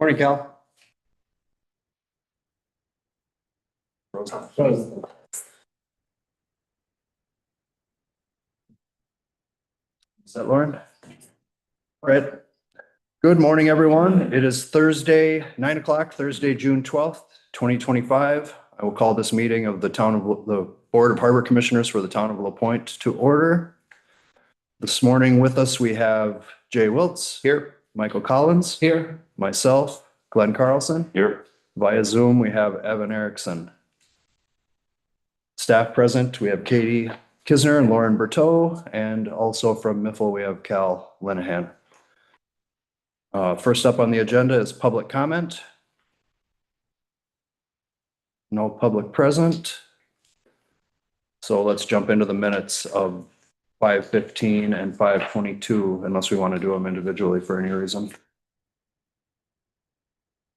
Morning, Cal. Is that Lauren? All right. Good morning, everyone. It is Thursday, 9 o'clock, Thursday, June 12th, 2025. I will call this meeting of the Board of Harbor Commissioners for the Town of LaPointe to order. This morning with us, we have Jay Wiltz here, Michael Collins here, myself, Glenn Carlson here. Via Zoom, we have Evan Erickson. Staff present, we have Katie Kisner and Lauren Berteau, and also from Miffle, we have Cal Linehan. First up on the agenda is public comment. No public present. So let's jump into the minutes of 5:15 and 5:22, unless we want to do them individually for any reason.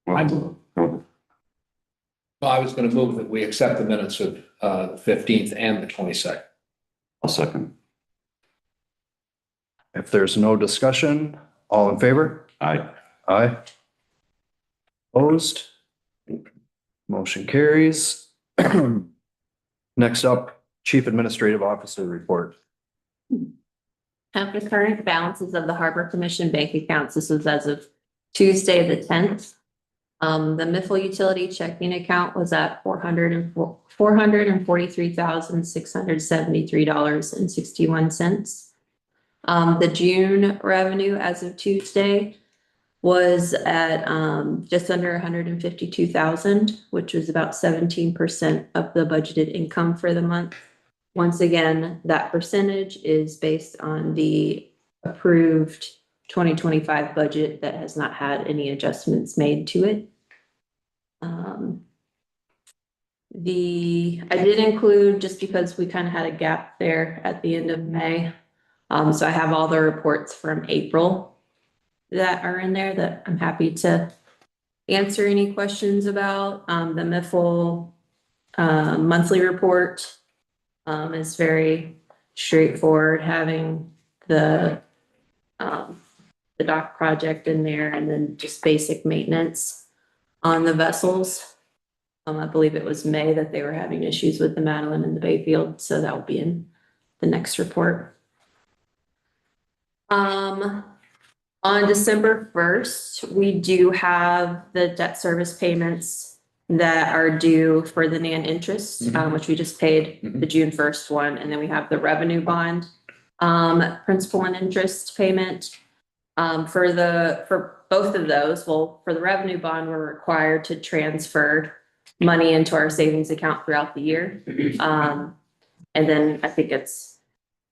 Well, I was going to move that we accept the minutes of the 15th and the 22nd. I'll second. If there's no discussion, all in favor? Aye. Aye. Opposed? Motion carries. Next up, Chief Administrative Officer report. Have the current balances of the Harbor Commission bank accounts. This was as of Tuesday, the 10th. The Miffle utility checking account was at $443,673.61. The June revenue as of Tuesday was at just under 152,000, which was about 17% of the budgeted income for the month. Once again, that percentage is based on the approved 2025 budget that has not had any adjustments made to it. I did include, just because we kind of had a gap there at the end of May. So I have all the reports from April that are in there that I'm happy to answer any questions about. The Miffle monthly report is very straightforward, having the dock project in there and then just basic maintenance on the vessels. I believe it was May that they were having issues with the Madeline and the Bayfield, so that will be in the next report. On December 1st, we do have the debt service payments that are due for the NAN interest, which we just paid the June 1st one. And then we have the revenue bond, principal and interest payment. For both of those, well, for the revenue bond, we're required to transfer money into our savings account throughout the year. And then I think it's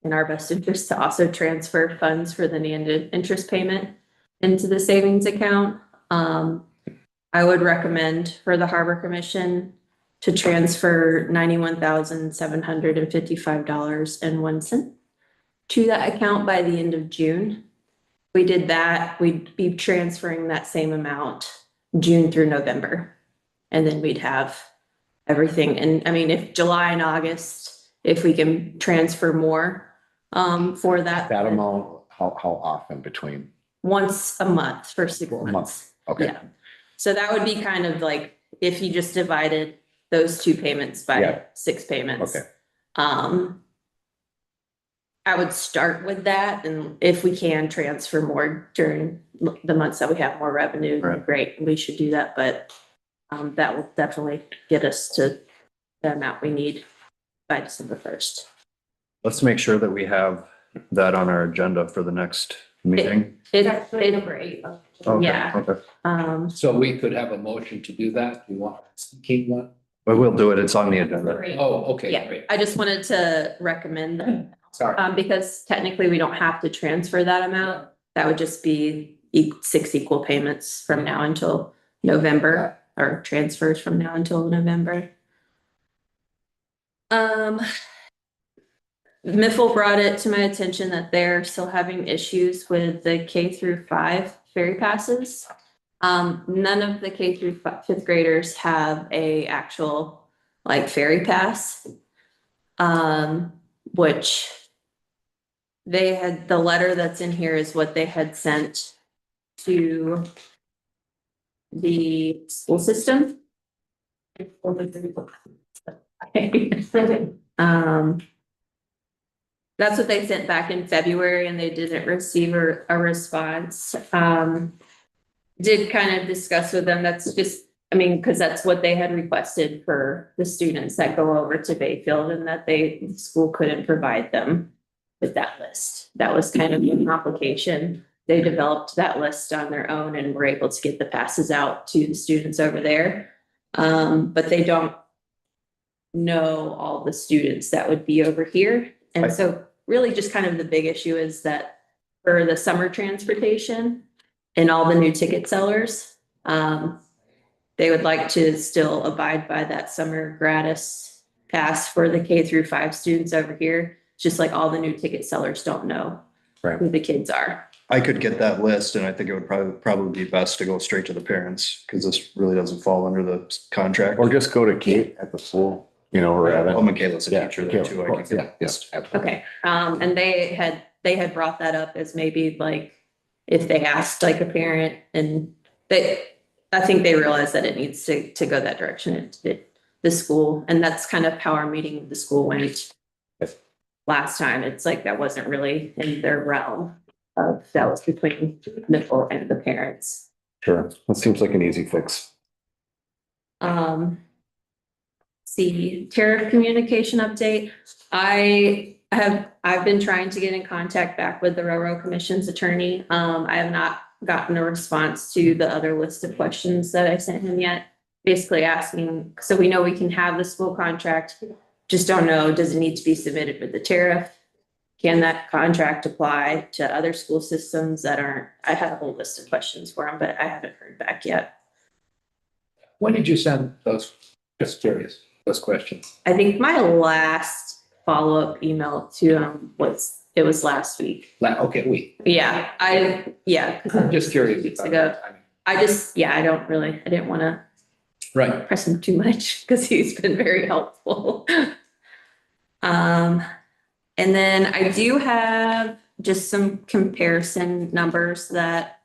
in our best interest to also transfer funds for the NAN interest payment into the savings account. I would recommend for the Harbor Commission to transfer $91,755.01 to that account by the end of June. If we did that, we'd be transferring that same amount June through November. And then we'd have everything. And I mean, if July and August, if we can transfer more for that. That amount, how often between? Once a month for 6 months. Okay. Yeah. So that would be kind of like if you just divided those two payments by 6 payments. Okay. I would start with that, and if we can transfer more during the months that we have more revenue, Right. great, we should do that, but that will definitely get us to the amount we need by December 1st. Let's make sure that we have that on our agenda for the next meeting. It's great. Okay, Yeah. Okay, So we could have a motion to do that. Do you want to keep one? but we'll do it. It's on the agenda. Oh, okay, Yeah, great. I just wanted to recommend that. Sorry. Because technically we don't have to transfer that amount. That would just be 6 equal payments from now until November, or transfers from now until November. Miffle brought it to my attention that they're still having issues with the K-5 ferry passes. None of the K-5 fifth graders have a actual like ferry pass. which they had, the letter that's in here is what they had sent to the school system. Um, that's what they sent back in February and they didn't receive a response. Did kind of discuss with them, that's just, I mean, because that's what they had requested for the students that go over to Bayfield and that the school couldn't provide them with that list. That was kind of an application. They developed that list on their own and were able to get the passes out to the students over there. But they don't know all the students that would be over here. And so really just kind of the big issue is that for the summer transportation and all the new ticket sellers, they would like to still abide by that summer gratis pass for the K-5 students over here. Just like all the new ticket sellers don't know who the kids are. I could get that list and I think it would probably be best to go straight to the parents because this really doesn't fall under the contract. Or just go to Kate at the school, you know, or. Oh, Michaela's a Yeah, teacher there too. I can Yeah, get yeah, that. absolutely. Okay, and they had brought that up as maybe like if they asked like a parent and I think they realized that it needs to go that direction. The school, and that's kind of how our meeting with the school went. Last time, it's like that wasn't really in their realm of, that was between Nicole and the parents. Sure, that seems like an easy fix. See, tariff communication update. I've been trying to get in contact back with the Railroad Commission's attorney. I have not gotten a response to the other list of questions that I sent him yet. Basically asking, so we know we can have the school contract, just don't know, does it need to be submitted with the tariff? Can that contract apply to other school systems that aren't, I have a whole list of questions for him, but I haven't heard back yet. When did you send those? Just curious, those questions. I think my last follow-up email to him was last week. Okay, Yeah, because I'm just curious. Weeks about ago. that. I mean, I didn't want to Right. press him too much because he's been very helpful. And then I do have just some comparison numbers that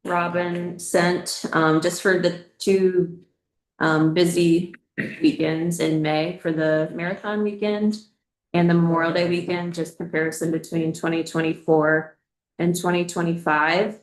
Robin sent, just for the two busy weekends in May for the marathon weekend and the Memorial Day weekend, just comparison between 2024 and 2025.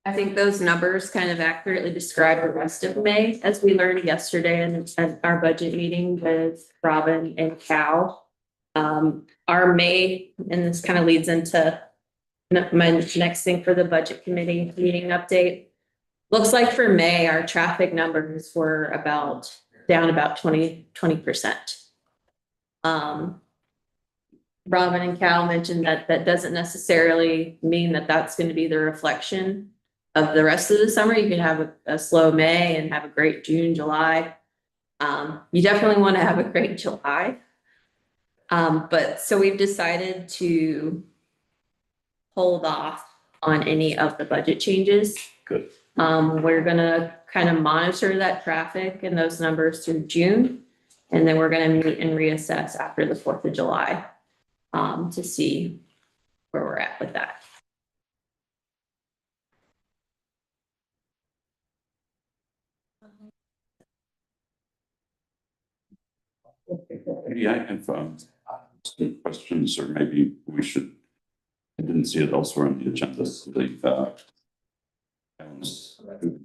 I think those numbers kind of accurately describe the rest of May, as we learned yesterday at our budget meeting with Robin and Cal. Our May, and this kind of leads into my next thing for the budget committee meeting update. Looks like for May, our traffic numbers were down about 20%. Robin and Cal mentioned that doesn't necessarily mean that that's going to be the reflection of the rest of the summer. You can have a slow May and have a great June, July. You definitely want to have a great July. But so we've decided to hold off on any of the budget changes. Good. We're gonna kind of monitor that traffic and those numbers through June. And then we're gonna meet and reassess after the 4th of July to see where we're at with that. Maybe I have some questions, or maybe we should, I didn't see it elsewhere on the agenda, so the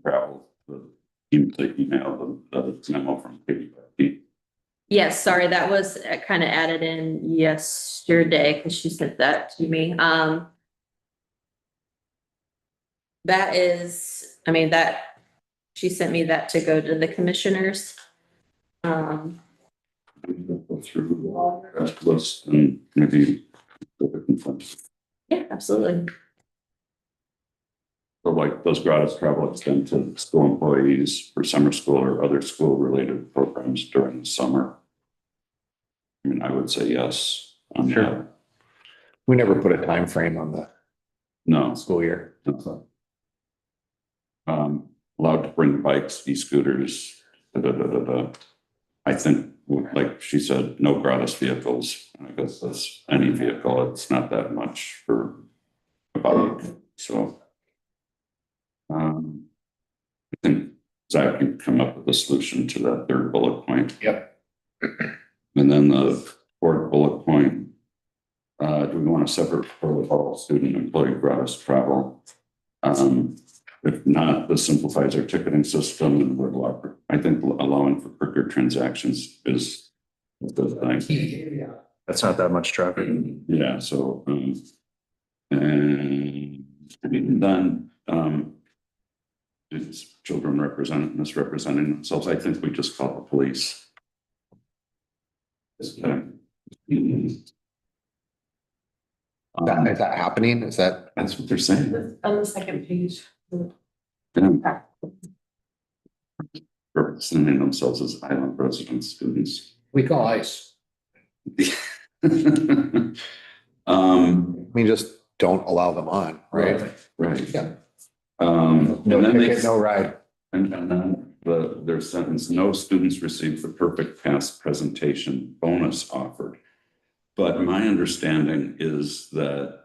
travel, the email, the memo from Katie. Yes, sorry, that was kind of added in yesterday because she sent that to me. That is, I mean, that she sent me that to go to the commissioners. Go through that list and maybe. Yeah, absolutely. So like, does gratis travel extend to school employees for summer school or other school related programs during the summer? I mean, I would say yes on Sure. that. We never put a time frame on the No. school year. Allowed to bring bikes, e-scooters, I think, like she said, no gratis vehicles. I guess that's any vehicle. It's not that much for about, so. I think Zach can come up with a solution to that third bullet point. Yep. And then the fourth bullet point, do we want a separate protocol, student employee gratis travel? If not, this simplifies our ticketing system and would allow, I think allowing for quicker transactions is the thing. That's not that much traffic. Yeah, so, and then, it's children misrepresenting themselves. I think we just call the police. Is that happening? Is that? That's what they're saying. On the second page. Yeah. Representing themselves as island resident students. We call ICE. I mean, just don't allow them on, right? Right. Yeah. And No then they, ticket, no ride. and then their sentence, no students receive the perfect pass presentation bonus offered. But my understanding is that,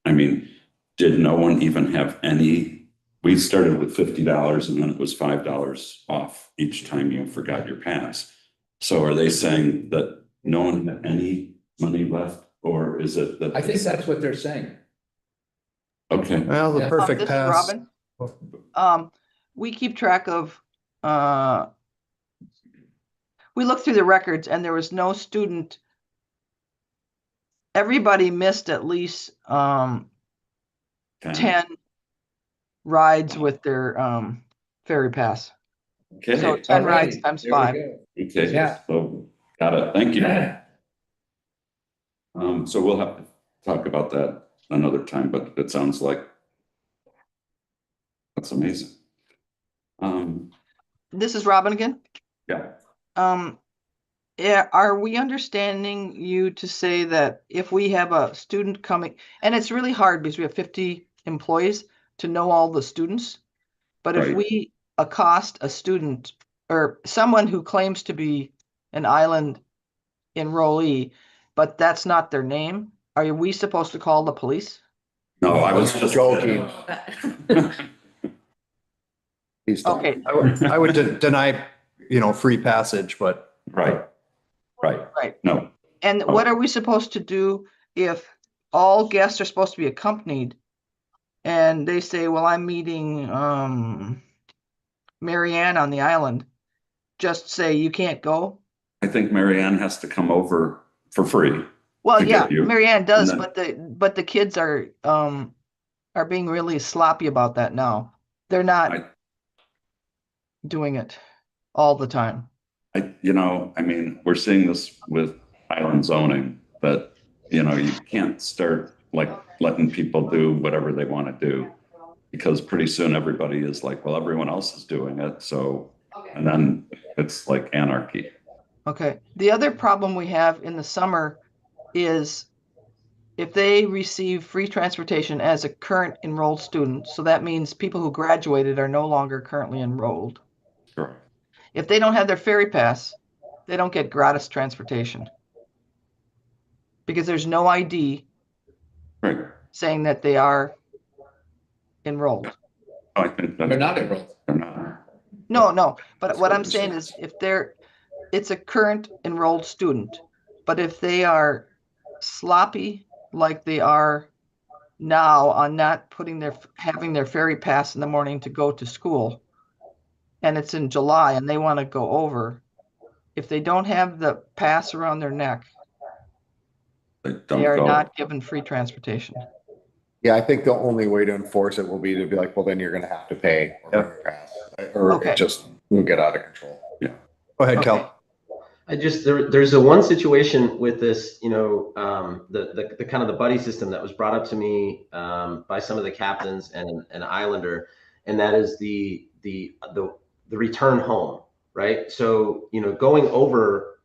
I mean, did no one even have any? We started with $50 and then it was $5 off each time you forgot your pass. So are they saying that no one had any money left, or is it that? I think that's what they're saying. Okay, Well, the Yeah. perfect This is pass. Robin. We keep track of, we looked through the records and there was no student. Everybody missed at least 10 rides with their ferry pass. okay, So 10 rides Alrighty, times there we 5. go. okay, Yeah. so, got it, thank you. So we'll have to talk about that another time, but it sounds like that's amazing. This is Robin again. Yeah, Yeah, are we understanding you to say that if we have a student coming, and it's really hard because we have 50 employees to know all the students, but if Right. we accost a student or someone who claims to be an island enrollee, but that's not their name, are we supposed to call the police? no, I was just Joking. Please don't. Okay, I would deny, free passage, but Right, right, right. no, And what are we supposed to do if all guests are supposed to be accompanied? And they say, well, I'm meeting Marianne on the island. Just say you can't go? I think Marianne has to come over for free. Well, To yeah, get you, Marianne does, and but the kids are being really sloppy about that now. They're not I- doing it all the time. I mean, we're seeing this with island zoning, that, you can't start like letting people do whatever they want to do. Because pretty soon everybody is like, well, everyone else is doing it, so, and then it's like anarchy. Okay. The other problem we have in the summer is if they receive free transportation as a current enrolled student, so that means people who graduated are no longer currently enrolled. Sure. If they don't have their ferry pass, they don't get gratis transportation. Because there's no ID Right. saying that they are enrolled. I think that They're not enrolled. they're not. No, but That's what what I'm I'm saying saying. is it's a current enrolled student, but if they are sloppy like they are now on not having their ferry pass in the morning to go to school, and it's in July and they want to go over, if they don't have the pass around their neck, They don't they are go. not given free transportation. Yeah, I think the only way to enforce it will be to be like, well, then you're gonna have to pay or bring your pass. Or Okay. it just will get out of control. go ahead, Okay. Cal. There's a one situation with this, the kind of the buddy system that was brought up to me by some of the captains and an islander, and that is the return home, right? So, going over,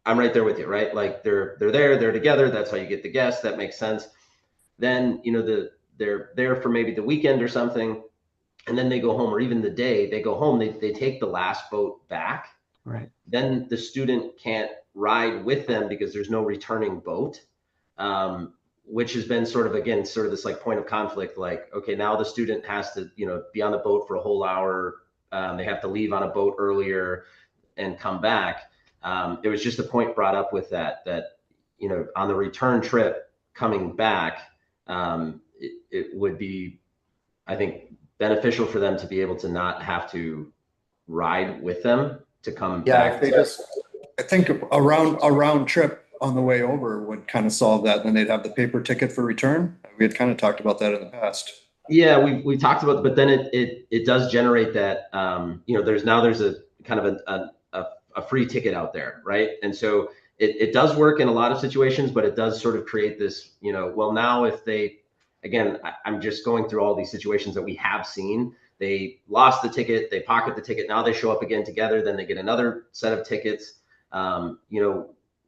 I'm right there with you, right? Like they're together. That's how you get the guests. That makes sense. Then, they're there for maybe the weekend or something, and then they go home, or even the day they go home, they take the last boat back. Right. then the student can't ride with them because there's no returning boat. Which has been sort of, again, sort of this like point of conflict, like, okay, now the student has to, be on the boat for a whole hour. They have to leave on a boat earlier and come back. There was just a point brought up with that, on the return trip coming back, it would be, I think, beneficial for them to be able to not have to ride with them to come Yeah, back. if they just, I think a round trip on the way over would kind of solve that. Then they'd have the paper ticket for return. We had kind of talked about that in the past. Yeah, we talked about, but then it does generate that, there's a kind of a free ticket out there, right? And so it does work in a lot of situations, but it does sort of create this, well, now if they, again, I'm just going through all these situations that we have seen. They lost the ticket, they pocket the ticket, now they show up again together, then they get another set of tickets.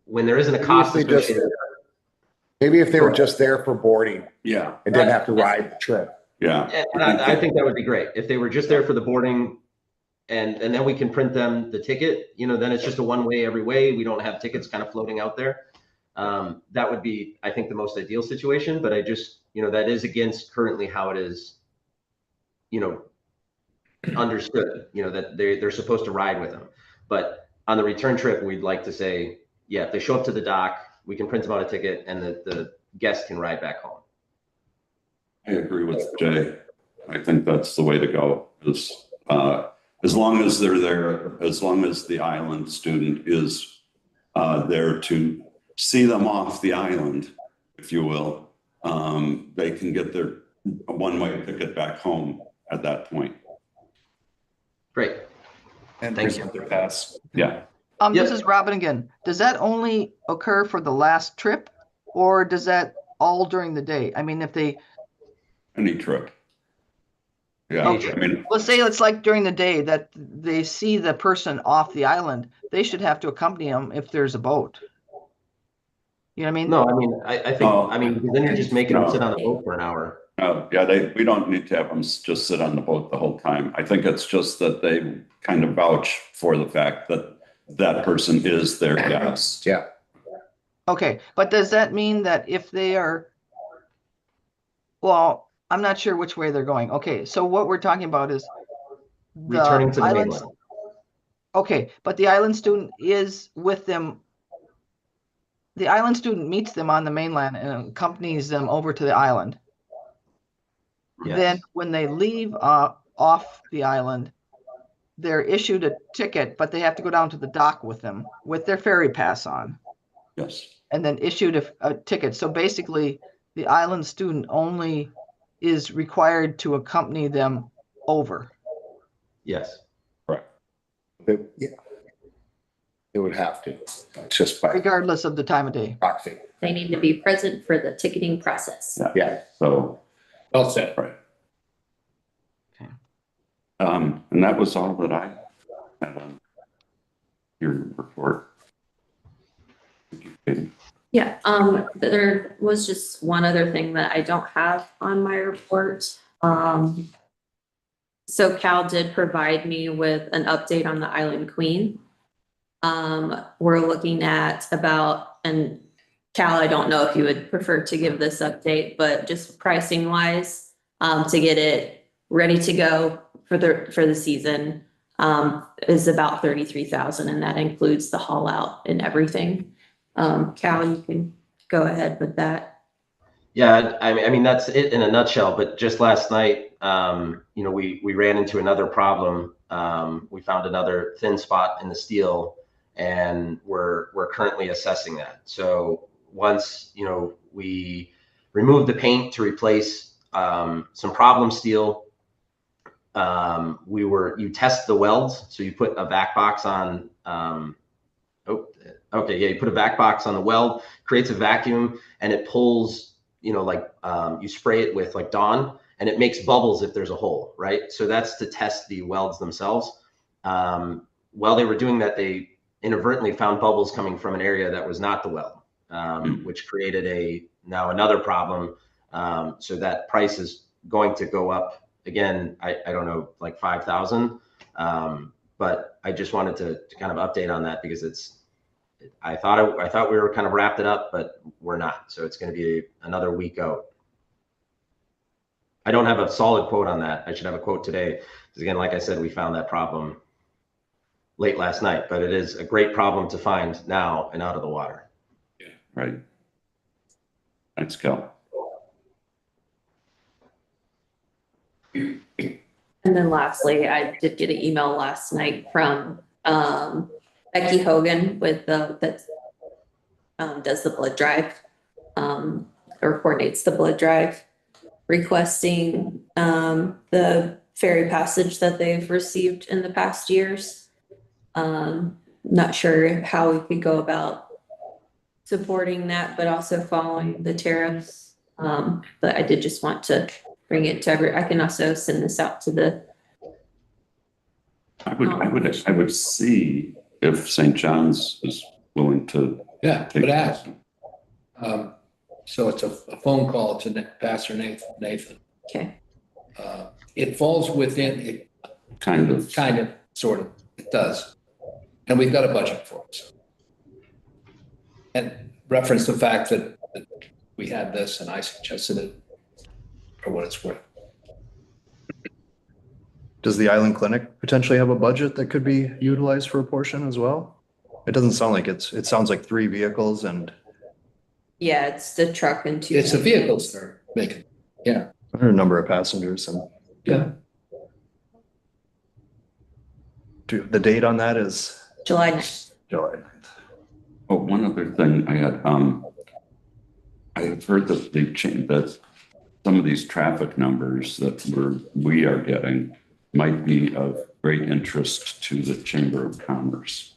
When there isn't a cost associated. Maybe if they were just there for boarding Yeah, and didn't have to ride the trip. yeah. And I think that would be great if they were just there for the boarding, and then we can print them the ticket. Then it's just a one way every way. We don't have tickets kind of floating out there. That would be, I think, the most ideal situation. But I just, that is against currently how it is, understood. That they're supposed to ride with them. But on the return trip, we'd like to say, yeah, if they show up to the dock, we can print them out a ticket, and the guest can ride back home. I agree with Jay. I think that's the way to go, is as long as they're there, as long as the island student is there to see them off the island, if you will, they can get their one-way ticket back home at that point. Great. And Thank present their pass. Yeah. This Yep. is Robin again. Does that only occur for the last trip, or does that all during the day? I mean, if they, Any trip. Yeah, Okay. I mean, let's say it's like during the day that they see the person off the island, they should have to accompany them if there's a boat. You know what I mean? No, I mean, I think, Oh. because then you're just making them No. sit on the boat for an hour. yeah, we don't need to have them just sit on the boat the whole time. I think it's just that they kind of vouch for the fact that that person is their guest. Yeah. Okay, but does that mean that if they are, well, I'm not sure which way they're going. Okay, so what we're talking about is Returning to the island- mainland. Okay, but the island student is with them. The island student meets them on the mainland and accompanies them over to the island. Yes. Then when they leave off the island, they're issued a ticket, but they have to go down to the dock with them with their ferry pass on, Yes. and then issued a ticket. So basically, the island student only is required to accompany them over. Yes. Yeah. It would have to, just by Regardless of the time of day. proxy. They need to be present for the ticketing process. Yeah. So, Well said. right. Okay. And that was all that I had on your report. Thank you, Katie. Yeah, there was just one other thing that I don't have on my report. So Cal did provide me with an update on the Island Queen. We're looking at about, and Cal, I don't know if you would prefer to give this update, but just pricing wise, to get it ready to go for the season, is about 33,000, and that includes the haul out and everything. Cal, you can go ahead with that. Yeah, I mean, that's it in a nutshell, but just last night, we ran into another problem. We found another thin spot in the steel, and we're currently assessing that. So once, we remove the paint to replace some problem steel, you test the welds. So you put a vac box on, you put a vac box on the weld, creates a vacuum, and it pulls, you spray it with like Dawn, and it makes bubbles if there's a hole, right? So that's to test the welds themselves. While they were doing that, they inadvertently found bubbles coming from an area that was not the weld, which created now another problem. So that price is going to go up again. I don't know, like 5,000. But I just wanted to kind of update on that because I thought we were kind of wrapped it up, but we're not. So it's going to be another week out. I don't have a solid quote on that. I should have a quote today. Because again, like I said, we found that problem late last night, but it is a great problem to find now and out of the water. Right. Thanks, Cal. And then lastly, I did get an email last night from Becky Hogan with that does the blood drive or coordinates the blood drive, requesting the ferry passage that they've received in the past years. Not sure how we could go about supporting that, but also following the tariffs. But I did just want to bring it to I can also send this out to the. I would see if St. John's is willing to. Yeah, take but ask. this. So it's a phone call to Pastor Nathan. Okay. It falls within it, Kind of. sort of, it does. And we've got a budget for it. And reference the fact that we had this and I suggested it for what it's worth. Does the Island Clinic potentially have a budget that could be utilized for a portion as well? It doesn't sound like it sounds like 3 vehicles and Yeah, it's the truck and 2. It's the vehicles that are making, yeah. a number of passengers and Yeah. the date on that is July 9th. July 9th. Oh, one other thing I had, I have heard that they've changed that some of these traffic numbers that we are getting might be of great interest to the Chamber of Commerce.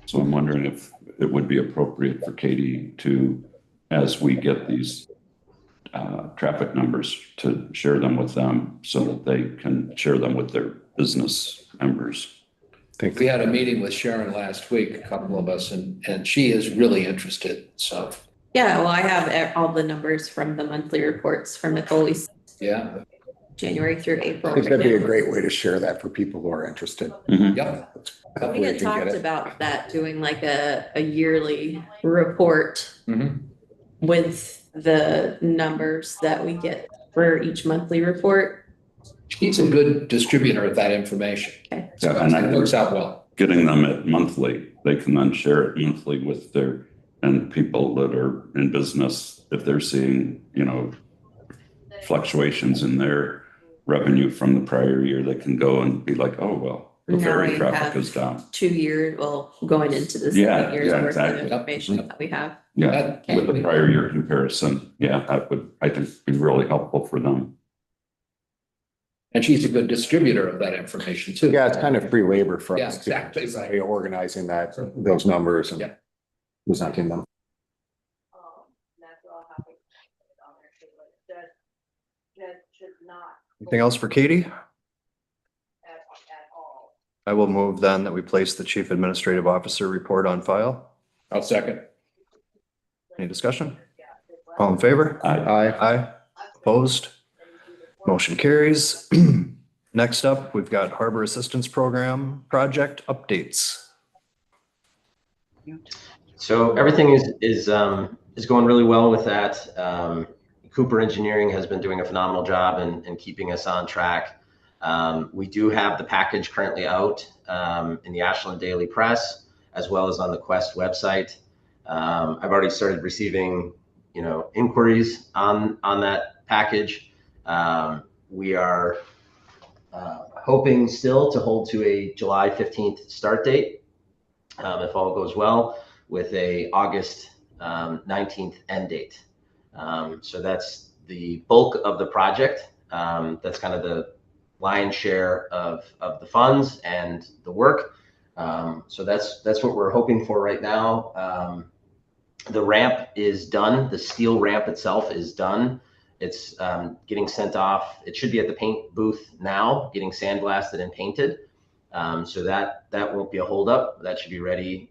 So I'm wondering if it would be appropriate for Katie to, as we get these traffic numbers, to share them with them so that they can share them with their business members. We had a meeting with Sharon last week, a couple of us, and she is really interested, so, Yeah, well, I have all the numbers from the monthly reports from Nicole's yeah. January through April. I think that'd be a great way to share that for people who are interested. Mhm. Yep. We Hopefully had can get talked it. about that, doing like a yearly report Mhm. with the numbers that we get for each monthly report. She's a good distributor of that information. Okay. So Yeah, and I it works out well. Getting them at monthly, they can then share it monthly with and people that are in business, if they're seeing, fluctuations in their revenue from the prior year, they can go and be like, oh, well, the Now ferry we traffic have is down. 2 years, well, going into the Yeah, 7 years yeah, worth exactly. of information that we have. Yeah, That- with the prior year comparison, yeah, that would, I think, be really helpful for them. And she's a good distributor of that information too. Yeah, it's kind of free labor for Yeah, us. exactly, to right. be organizing those numbers and Yeah. presenting them. Anything else for Katie? I will move then that we place the Chief Administrative Officer report on file. I'll second. Any discussion? All in favor? Aye. Aye. Opposed? Motion carries. Next up, we've got Harbor Assistance Program project updates. So everything is going really well with that. Cooper Engineering has been doing a phenomenal job in keeping us on track. We do have the package currently out in the Ashland Daily Press, as well as on the Quest website. I've already started receiving, inquiries on that package. We are hoping still to hold to a July 15th start date, if all goes well, with a August 19th end date. So that's the bulk of the project. That's kind of the lion's share of the funds and the work. So that's what we're hoping for right now. The ramp is done. The steel ramp itself is done. It's getting sent off. It should be at the paint booth now, getting sandblasted and painted. So that won't be a holdup. That should be ready,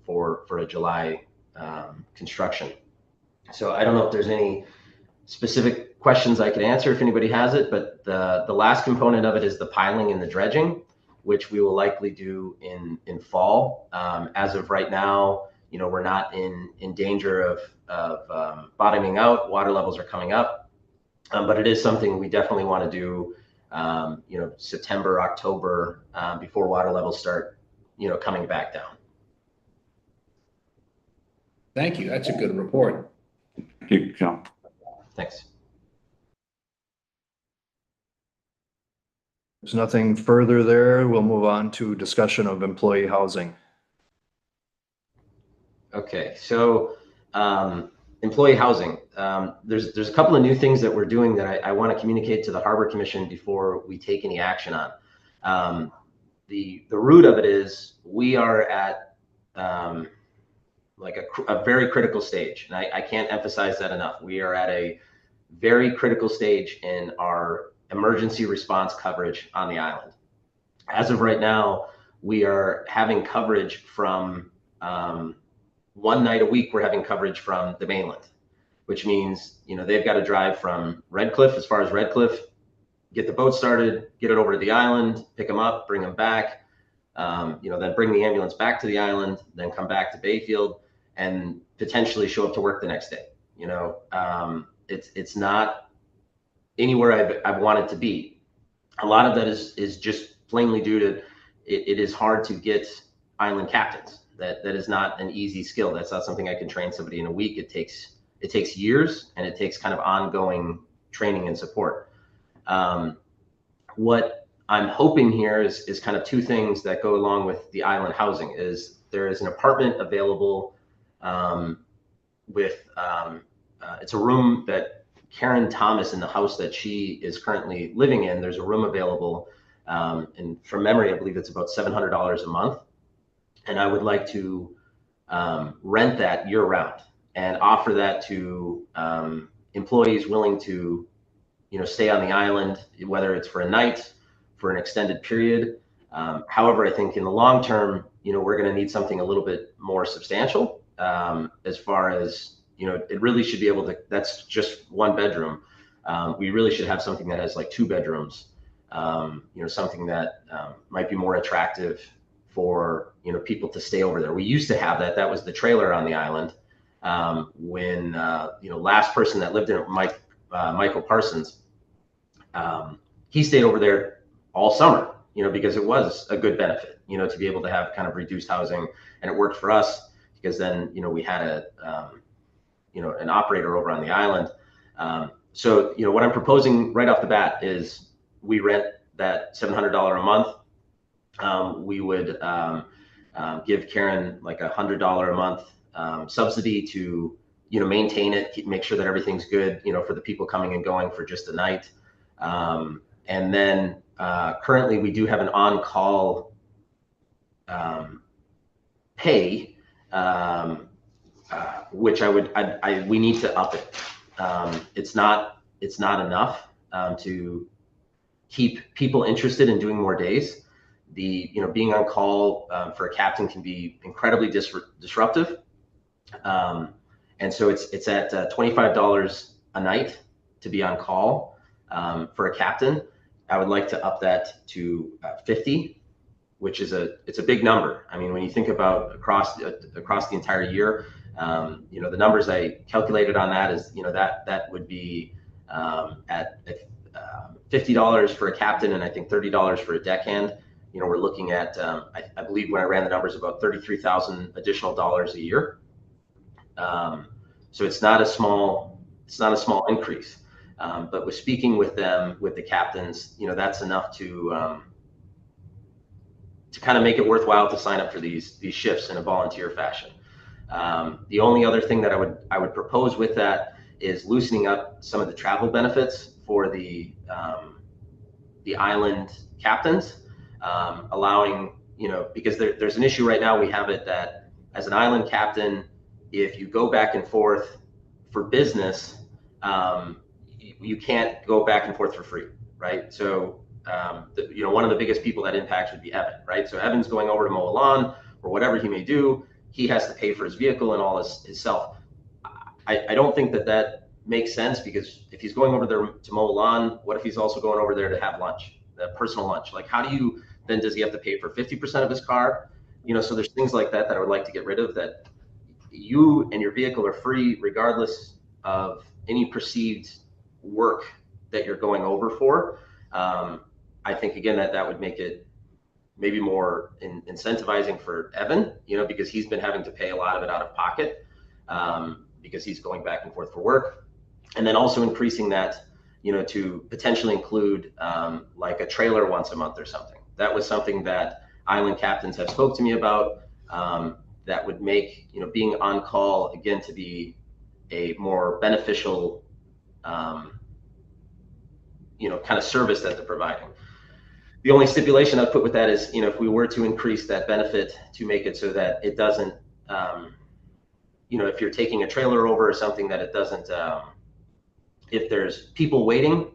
for a July construction. So I don't know if there's any specific questions I could answer if anybody has it, but the last component of it is the piling and the dredging. which we will likely do in fall. As of right now, we're not in danger of bottoming out. Water levels are coming up, but it is something we definitely want to do, September, October, before water levels start, coming back down. Thank you. That's a good report. Thank you, John. Thanks. There's nothing further there. We'll move on to discussion of employee housing. Okay, so employee housing. There's a couple of new things that we're doing that I want to communicate to the Harbor Commission before we take any action on. The root of it is we are at like a very critical stage, and I can't emphasize that enough. We are at a very critical stage in our emergency response coverage on the island. As of right now, we are having coverage from one night a week. We're having coverage from the mainland, which means they've got to drive from Red Cliff, as far as Red Cliff, get the boat started, get it over to the island, pick them up, bring them back, then bring the ambulance back to the island, then come back to Bayfield, and potentially show up to work the next day. It's not anywhere I've wanted to be. A lot of that is just plainly due to it is hard to get island captains. That is not an easy skill. That's not something I can train somebody in a week. It takes years, and it takes kind of ongoing training and support. What I'm hoping here is kind of two things that go along with the island housing. Is there is an apartment available it's a room that Karen Thomas, in the house that she is currently living in, there's a room available, and from memory, I believe it's about $700 a month. And I would like to rent that year round and offer that to employees willing to, stay on the island, whether it's for a night, for an extended period. However, I think in the long term, we're going to need something a little bit more substantial, as far as, it really should be able to, that's just one bedroom. We really should have something that has like 2 bedrooms, something that might be more attractive for, people to stay over there. We used to have that. That was the trailer on the island. When, last person that lived in it, Michael Parsons, he stayed over there all summer, because it was a good benefit, to be able to have kind of reduced housing, and it worked for us because then, we had an operator over on the island. So, what I'm proposing right off the bat is we rent that $700 a month. We would give Karen like $100 a month subsidy to, maintain it, make sure that everything's good, for the people coming and going for just a night. And then currently we do have an on-call pay, which we need to up it. It's not enough to keep people interested in doing more days. Being on call for a captain can be incredibly disruptive. And so it's at $25 a night to be on call for a captain. I would like to up that to 50, which is it's a big number. I mean, when you think about across the entire year, the numbers I calculated on that is, that would be at $50 for a captain, and I think $30 for a deckhand. We're looking at, I believe when I ran the numbers, about $33,000 additional dollars a year. So it's not a small increase. But with speaking with them, with the captains, that's enough to kind of make it worthwhile to sign up for these shifts in a volunteer fashion. The only other thing that I would propose with that is loosening up some of the travel benefits for the island captains, allowing, because there's an issue right now. We have it that as an island captain, if you go back and forth for business, you can't go back and forth for free, right? So, one of the biggest people that impacts would be Evan, right? So Evan's going over to mow a lawn or whatever he may do. He has to pay for his vehicle and all his self. I don't think that makes sense, because if he's going over there to mow a lawn, what if he's also going over there to have lunch, personal lunch? Like, how do you then does he have to pay for 50% of his car? You know, so there's things like that that I would like to get rid of, that you and your vehicle are free regardless of any perceived work that you're going over for. I think again that would make it maybe more incentivizing for Evan, you know, because he's been having to pay a lot of it out of pocket, because he's going back and forth for work. And then also increasing that, you know, to potentially include like a trailer once a month or something. That was something that island captains have spoke to me about, that would make, you know, being on call again to be a more beneficial, you know, kind of service that they're providing. The only stipulation I'd put with that is, you know, if we were to increase that benefit to make it so that it doesn't, you know, if you're taking a trailer over or something, that it doesn't, if there's people waiting,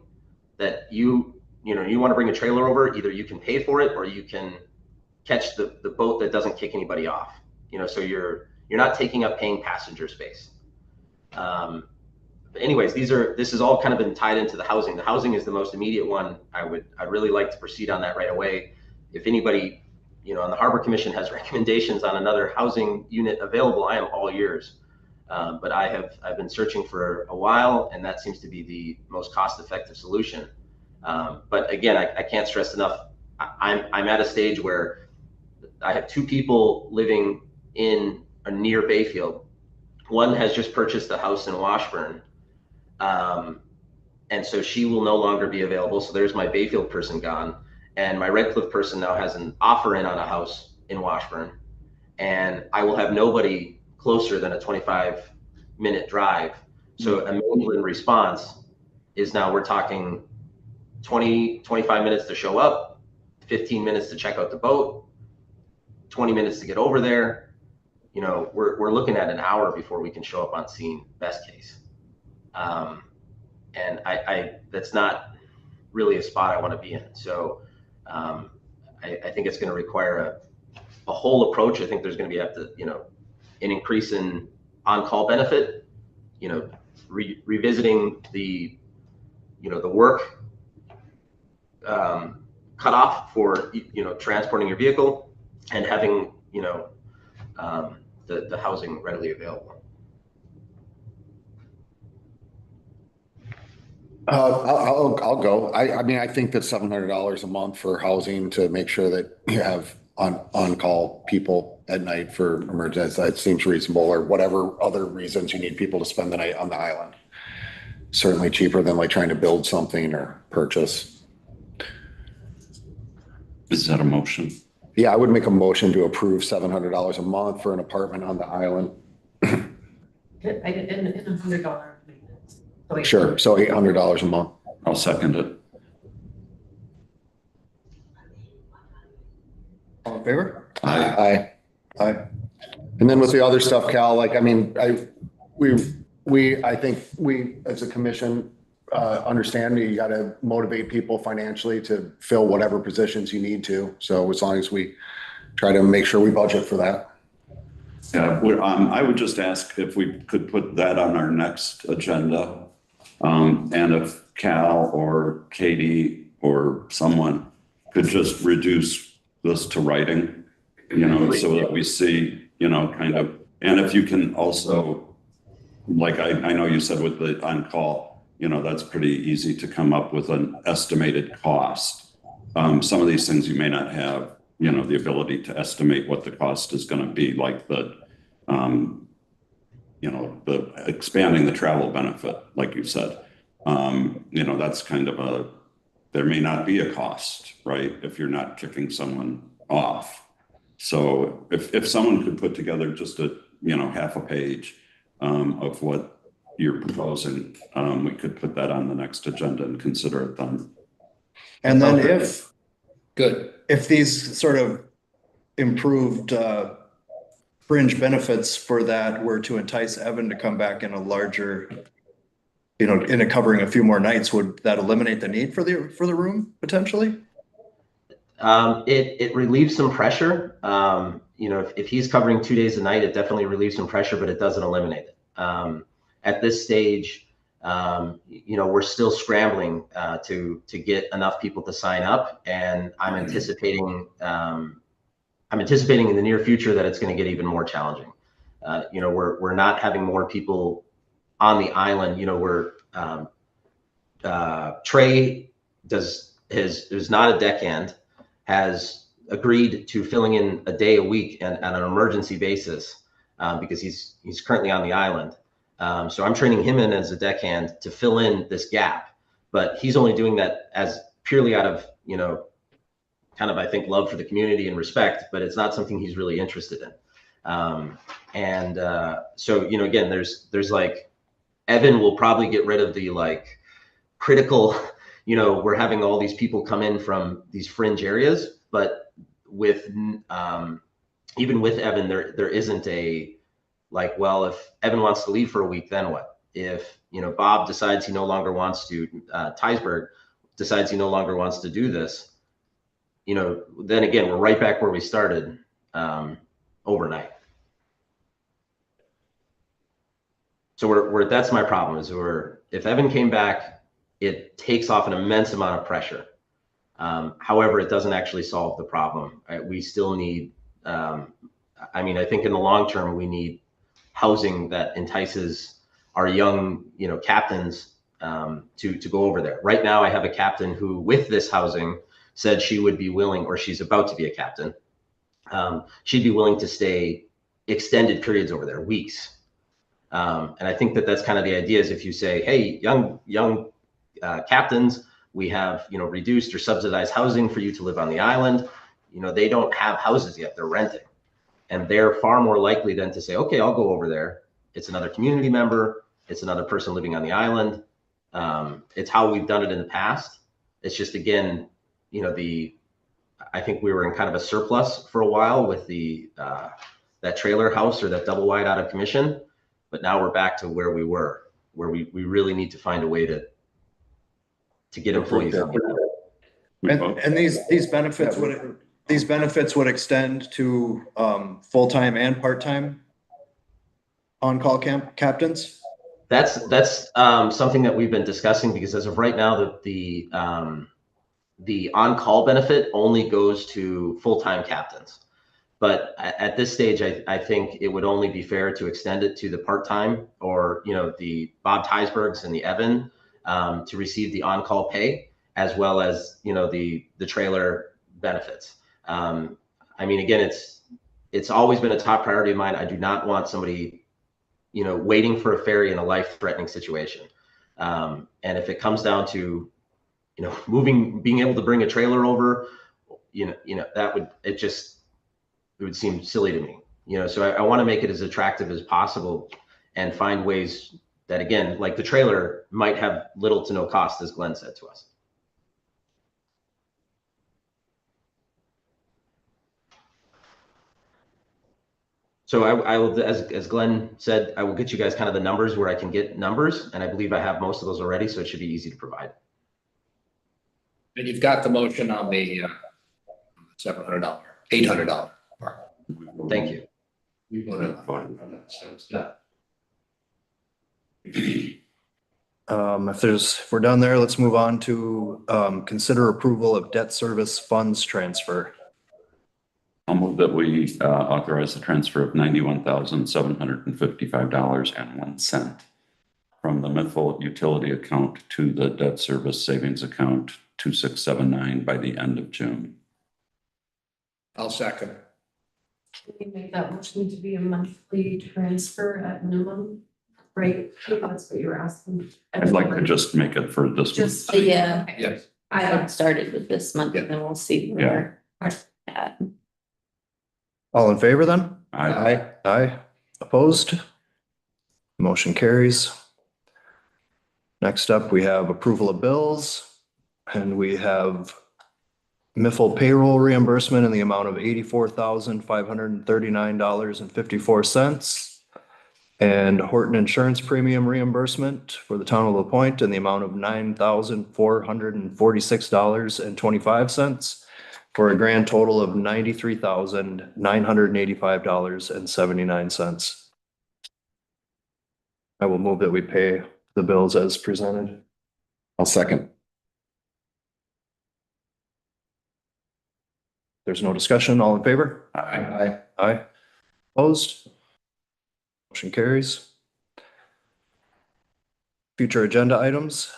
that you know, you want to bring a trailer over, either you can pay for it or you can catch the boat that doesn't kick anybody off. You know, so you're not taking up paying passenger space. But anyways, this is all kind of been tied into the housing. The housing is the most immediate one. I'd really like to proceed on that right away. If anybody, you know, on the Harbor Commission has recommendations on another housing unit available, I am all ears. But I've been searching for a while, and that seems to be the most cost-effective solution. But again, I can't stress enough. I'm at a stage where I have 2 people living in or near Bayfield. One has just purchased a house in Washburn, and so she will no longer be available. So there's my Bayfield person gone, and my Red Cliff person now has an offer in on a house in Washburn, and I will have nobody closer than a 25-minute drive. So a Mainland response is now we're talking 25 minutes to show up, 15 minutes to check out the boat, 20 minutes to get over there. You know, we're looking at an hour before we can show up on scene, best case. And I that's not really a spot I want to be in. So I think it's going to require a whole approach. I think there's going to be you know, an increase in on-call benefit, you know, revisiting the, you know, the work cutoff for, you know, transporting your vehicle, and having, you know, the housing readily available. I'll go. I mean, I think that $700 a month for housing to make sure that you have on-call people at night for emergencies, that seems reasonable, or whatever other reasons you need people to spend the night on the island. Certainly cheaper than like trying to build something or purchase. Is that a motion? Yeah, I would make a motion to approve $700 a month for an apartment on the island. I did in $100 maintenance. So Sure, so $800 a month. I'll second it. All in favor? Aye. Aye. And then with the other stuff, Cal, like, I mean, I think we as a commission understand that you got to motivate people financially to fill whatever positions you need to. So as long as we try to make sure we budget for that. Yeah, I would just ask if we could put that on our next agenda. And if Cal or Katie or someone could just reduce this to writing, you know, so that we see, you know, kind of, and if you can also, like I know you said with the on-call, you know, that's pretty easy to come up with an estimated cost. Some of these things you may not have, you know, the ability to estimate what the cost is going to be, like the, you know, the expanding the travel benefit, like you said. You know, that's kind of there may not be a cost, right, if you're not kicking someone off. So if someone could put together just a, you know, half a page of what you're proposing, we could put that on the next agenda and consider it then. And then if these sort of improved fringe benefits for that were to entice Evan to come back in a larger, you know, in a covering a few more nights, would that eliminate the need for the room potentially? It relieves some pressure. You know, if he's covering 2 days a night, it definitely relieves some pressure, but it doesn't eliminate it. At this stage, we're still scrambling to get enough people to sign up, and I'm anticipating in the near future that it's going to get even more challenging. We're not having more people on the island. Trey is not a deckhand, has agreed to filling in a day a week and on an emergency basis because he's currently on the island. So I'm training him in as a deckhand to fill in this gap, but he's only doing that as purely out of, kind of, I think, love for the community and respect, but it's not something he's really interested in. So, again, there's like, Evan will probably get rid of the like critical, we're having all these people come in from these fringe areas, but with, even with Evan, there isn't a, like, well, if Evan wants to leave for a week, then what? If, Bob decides he no longer wants to, Teisberg decides he no longer wants to do this, then again, we're right back where we started overnight. So that's my problem is if Evan came back, it takes off an immense amount of pressure. However, it doesn't actually solve the problem. We still need, I think in the long term, we need housing that entices our young, captains to go over there. Right now, I have a captain who, with this housing, said she would be willing, or she's about to be a captain. She'd be willing to stay extended periods over there, weeks. And I think that's kind of the idea is if you say, hey, young captains, we have, reduced or subsidized housing for you to live on the island. They don't have houses yet, they're renting. And they're far more likely than to say, okay, I'll go over there. It's another community member. It's another person living on the island. It's how we've done it in the past. It's just, again, I think we were in kind of a surplus for a while with that trailer house or that double wide out of commission. But now we're back to where we were, where we really need to find a way to get employees on board. And these benefits would extend to full-time and part-time on-call captains? That's something that we've been discussing, because as of right now, the on-call benefit only goes to full-time captains. But at this stage, I think it would only be fair to extend it to the part-time or, the Bob Teisbergs and the Evan to receive the on-call pay, as well as, the trailer benefits. Again, it's always been a top priority of mine. I do not want somebody, waiting for a ferry in a life-threatening situation. And if it comes down to, being able to bring a trailer over, it would seem silly to me, so I want to make it as attractive as possible and find ways that, again, like the trailer might have little to no cost, as Glenn said to us. So I will, as Glenn said, I will get you guys kind of the numbers where I can get numbers, and I believe I have most of those already, so it should be easy to provide. And you've got the motion on the $700, $800. Thank you. If we're done there, let's move on to consider approval of debt service funds transfer. I'll move that we authorize the transfer of $91,755.01 from the Mithil utility account to the debt service savings account 2679 by the end of June. I'll second. Can we make that motion to be a monthly transfer at minimum, right? That's what you were asking. I'd like to just make it for this. Just, yeah, Yes. I haven't started with this month, and then we'll see where we're at. All in favor then? Aye. Aye. Opposed? Motion carries. Next up, we have approval of bills, and we have Mithil payroll reimbursement in the amount of $84,539.54. And Horton insurance premium reimbursement for the town of La Pointe in the amount of $9,446.25 for a grand total of $93,985.79. I will move that we pay the bills as presented. I'll second. There's no discussion. All in favor? I, Aye. Opposed? Motion carries. Future agenda items.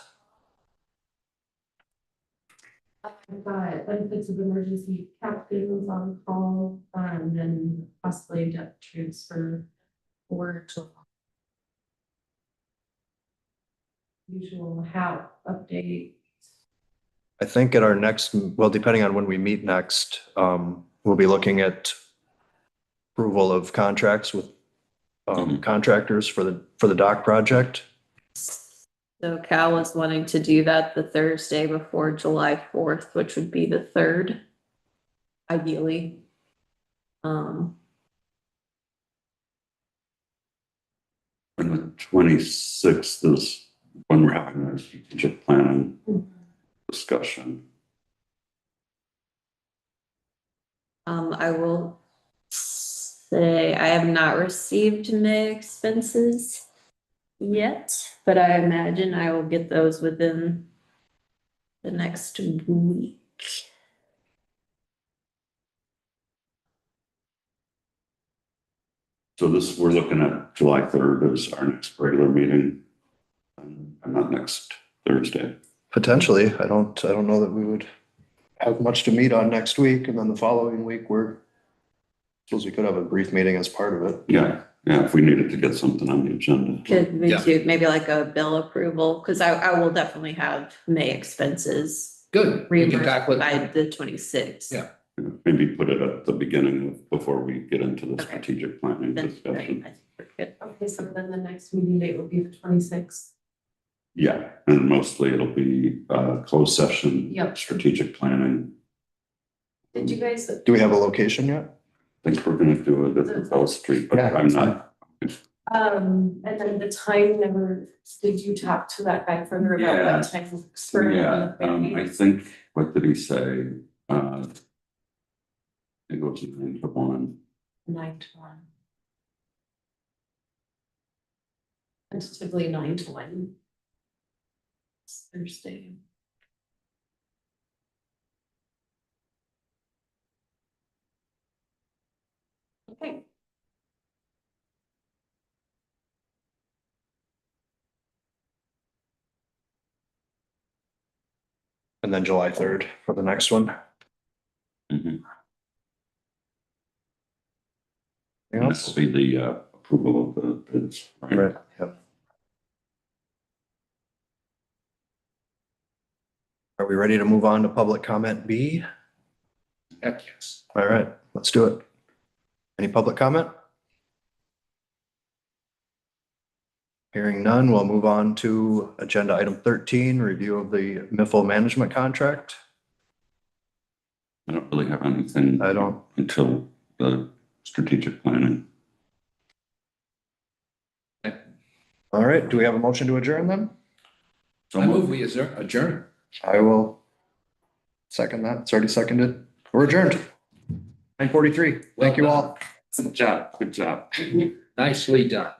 I've got benefits of emergency captains on call, and then possibly debt transfer or usual how update. I think at our next, well, depending on when we meet next, we'll be looking at approval of contracts with contractors for the dock project. So Cal was wanting to do that the Thursday before July 4th, which would be the 3rd. Ideally. and the 26th is when we're having our strategic planning discussion. I will say I have not received May expenses yet, but I imagine I will get those within the next week. So this, we're looking at July 3rd as our next regular meeting. And not next Thursday. Potentially, I don't know that we would have much to meet on next week, and then the following week, suppose we could have a brief meeting as part of it. Yeah, if we needed to get something on the agenda. Could we Yeah. do maybe like a bill approval? Cause I will definitely have May expenses Good. We can reimbursed tackle by it. the 26th. Yeah. Maybe put it at the beginning before we get into the Okay. strategic planning Then, discussion. I think we're good. Okay, so then the next meeting date will be the 26th. Yeah, and mostly it'll be closed session. Yep. Strategic planning. Did you guys, Do we have a location yet? I think we're gonna do it at the Bell Street, but Yeah, I'm not. and then the time never, did you talk to that guy further about Yeah. what time works for him? Yeah, I think, what did he say? It goes 9 to 1. 9 to 1. Tentatively 9 to 1. It's Thursday. Okay. And then July 3rd for the next one. Mhm. Anything And else? this will be the approval of the bids, right? Right, yep. Are we ready to move on to public comment B? Heck, yes. All right, let's do it. Any public comment? Hearing none, we'll move on to agenda item 13, review of the Miffle management contract. I don't really have anything. I don't. Until the strategic planning. All right, do we have a motion to adjourn then? So I move we adjourn. I will second that. It's already seconded. We're adjourned. 9:43. Thank you all. Good job, good job. Nicely done.